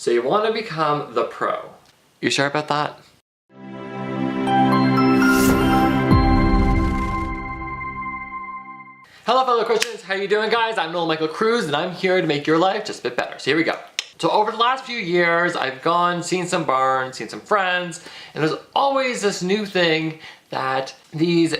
So you want to become the pro. You sure about that? Hello fellow Christians, how you doing guys? I'm Nolan M Cruz and I'm here to make your life just a bit better. So here we go. So over the last few years, I've seen some barns, seen some friends, and there's always this new thing that these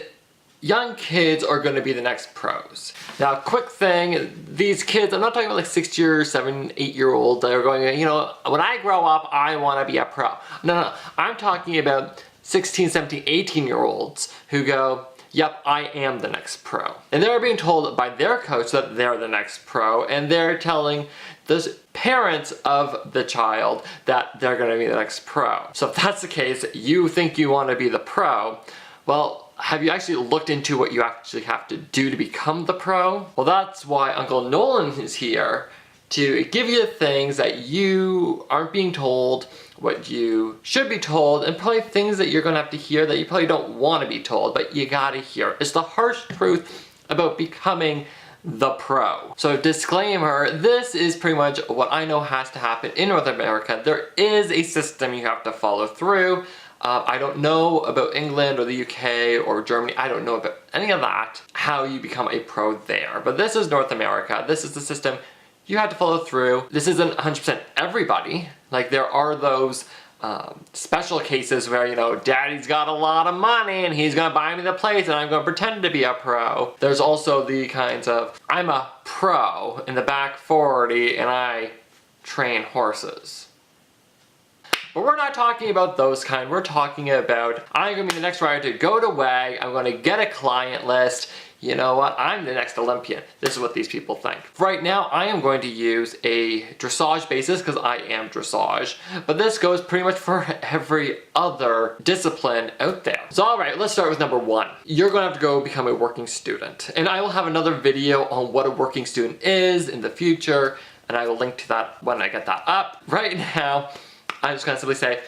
young kids are going to be the next pros. Now, quick thing, these kids, I'm not talking about like 6 year, 7, 8 year olds that are going, you know, when I grow up, I want to be a pro. No, I'm talking about 16, 17, 18 year olds who go, yep, I am the next pro. And they're being told by their coach that they're the next pro, and they're telling the parents of the child that they're going to be the next pro. So if that's the case, you think you want to be the pro, well, have you actually looked into what you actually have to do to become the pro? Well, that's why Uncle Nolan is here to give you things that you aren't being told, what you should be told, and probably things that you're gonna have to hear that you probably don't want to be told, but you gotta hear. It's the harsh truth about becoming the pro. So disclaimer, this is pretty much what I know has to happen in North America. There is a system you have to follow through. I don't know about England or the UK or Germany. I don't know about any of that, how you become a pro there. But this is North America. This is the system you have to follow through. This isn't 100% everybody. Like there are those special cases where, you know, daddy's got a lot of money and he's gonna buy me the place and I'm gonna pretend to be a pro. There's also the kinds of, I'm a pro in the back 40 and I train horses. But we're not talking about those kind. We're talking about, I'm gonna be the next rider to go to WAG, I'm gonna get a client list. You know what, I'm the next Olympian. This is what these people think. Right now, I am going to use a dressage basis because I am dressage, but this goes pretty much for every other discipline out there. So all right, let's start with number 1. You're gonna have to go become a working student. And I will have another video on what a working student is in the future, and I will link to that when I get that up. Right now, I'm just gonna simply say,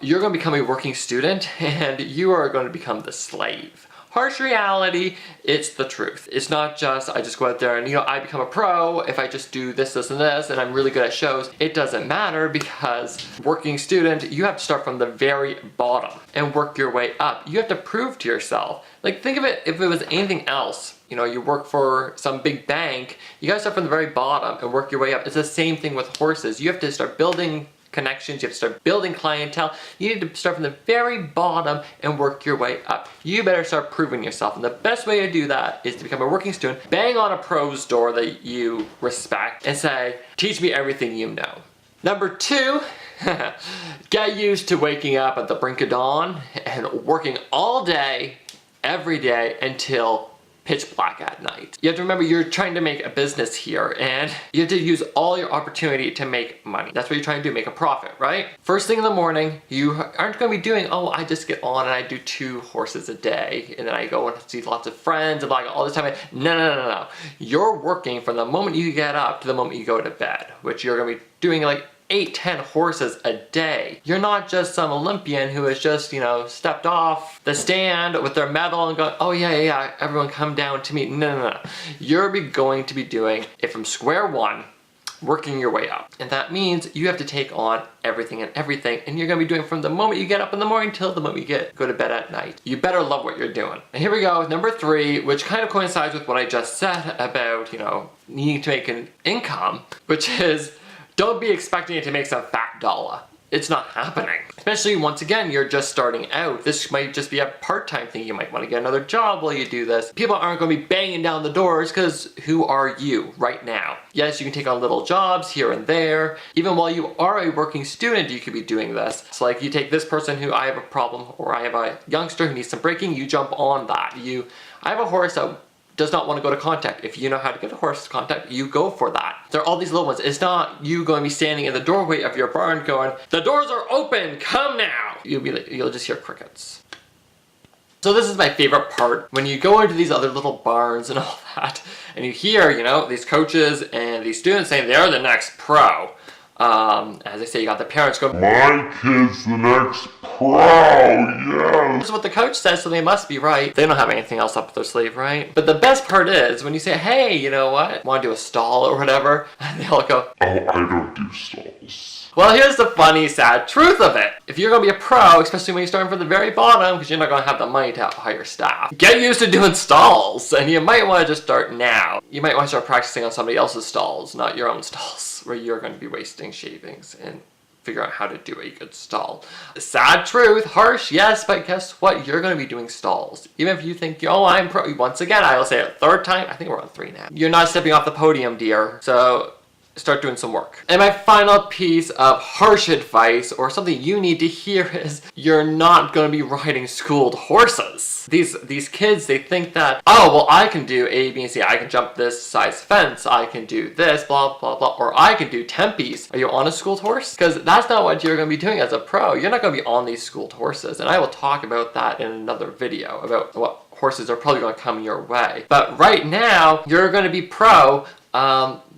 you're gonna become a working student and you are gonna become the slave. Harsh reality, it's the truth. It's not just, I just go out there and, you know, I become a pro if I just do this, this, and this, and I'm really good at shows. It doesn't matter because working student, you have to start from the very bottom and work your way up. You have to prove to yourself. Like think of it, if it was anything else, you know, you work for some big bank, you gotta start from the very bottom and work your way up. It's the same thing with horses. You have to start building connections, you have to start building clientele. You need to start from the very bottom and work your way up. You better start proving yourself, and the best way to do that is to become a working student, bang on a pro's door that you respect and say, teach me everything you know. Number 2, get used to waking up at the brink of dawn and working all day, every day until pitch black at night. You have to remember you're trying to make a business here and you have to use all your opportunity to make money. That's what you're trying to do, make a profit, right? First thing in the morning, you aren't going to be doing, oh, I just get on and I do 2 horses a day and then I go and see lots of friends and like all this time. No. You're working from the moment you get up to the moment you go to bed, which you're going to be doing like 8, 10 horses a day. You're not just some Olympian who has just, you know, stepped off the stand with their medal and going, oh yeah, everyone come down to me. No. You're going to be doing it from square one, working your way up. And that means you have to take on everything, and you're gonna be doing from the moment you get up in the morning till the moment you go to bed at night. You better love what you're doing. And here we go with number 3, which kind of coincides with what I just said about, you know, needing to make an income, which is, don't be expecting it to make some fat dollar. It's not happening. Especially once again, you're just starting out. This might just be a part-time thing. You might want to get another job while you do this. People aren't going to be banging down the doors because who are you right now? Yes, you can take on little jobs here and there. Even while you are a working student, you could be doing this. It's like you take this person who, I have a problem, or I have a youngster who needs some braking, you jump on that. I have a horse that does not want to go to contact. If you know how to get a horse to contact, you go for that. There are all these little ones. It's not you going to be standing in the doorway of your barn going, the doors are open, come now. You'll just hear crickets. So this is my favorite part. When you go into these other little barns and all that, and you hear, you know, these coaches and these students saying they're the next pro. As I say, you got the parents go, my kid's the next pro, yes. This is what the coach says, so they must be right. They don't have anything else up their sleeve, right? But the best part is when you say, hey, you know what? Want to do a stall or whatever? And they all go, oh, I don't do stalls. Well, here's the funny, sad truth of it. If you're going to be a pro, especially when you're starting from the very bottom, because you're not going to have the money to hire staff, get used to doing stalls. And you might want to just start now. You might want to start practicing on somebody else's stalls, not your own stalls, where you're going to be wasting shavings and figure out how to do a good stall. Sad truth, harsh, yes, but guess what? You're going to be doing stalls. Even if you think, oh, I'm pro. Once again, I will say it a third time. I think we're on 3 now. You're not stepping off the podium, dear. So start doing some work. And my final piece of harsh advice, or something you need to hear, is you're not going to be riding schooled horses. These kids, they think that, oh, well, I can do A, B, and C. I can jump this size fence. I can do this, blah, blah, blah. Or I can do tempies. Are you on a schooled horse? Because that's not what you're going to be doing as a pro. You're not going to be on these schooled horses. And I will talk about that in another video, about what horses are probably going to come your way. But right now, you're going to be pro.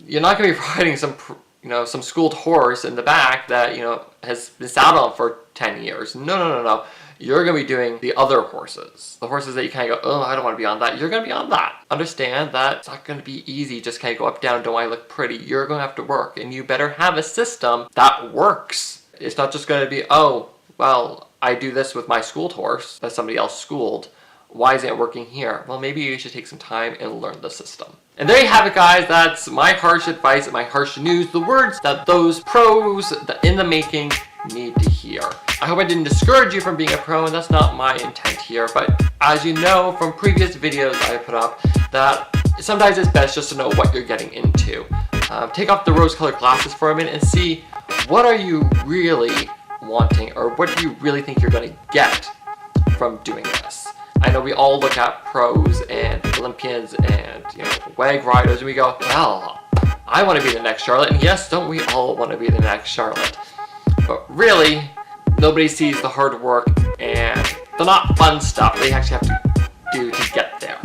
You're not going to be riding some schooled horse in the back that, has been saddled on for 10 years. No. You're going to be doing the other horses. The horses that you kind of go, oh, I don't want to be on that. You're going to be on that. Understand that it's not going to be easy. Just kind of go up, down, don't I look pretty? You're going to have to work, and you better have a system that works. It's not just going to be, oh, well, I do this with my schooled horse that somebody else schooled. Why isn't it working here? Well, maybe you should take some time and learn the system. And there you have it, guys. That's my harsh advice, my harsh news, the words that those pros in the making need to hear. I hope I didn't discourage you from being a pro, and that's not my intent here. But as you know from previous videos I put up, that sometimes it's best just to know what you're getting into. Take off the rose-colored glasses for a minute and see what are you really wanting, or what do you really think you're going to get from doing this. I know we all look at pros and Olympians and WAG riders, and we go, well, I want to be the next Charlotte. And yes, don't we all want to be the next Charlotte? But really, nobody sees the hard work and the not fun stuff they actually have to do to get there.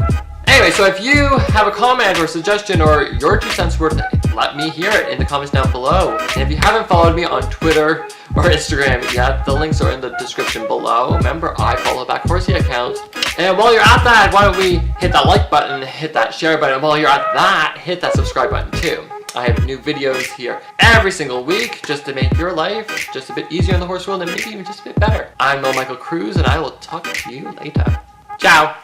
Anyway, so if you have a comment or suggestion or your 2 cents worth, let me hear it in the comments down below. And if you haven't followed me on Twitter or Instagram yet, the links are in the description below. Remember, I follow Back Horsey account. And while you're at that, why don't we hit that like button, hit that share button, and while you're at that, hit that subscribe button too. I have new videos here every single week just to make your life just a bit easier in the horse world and maybe even just a bit better. I'm Nolan M Cruz, and I will talk to you later. Ciao!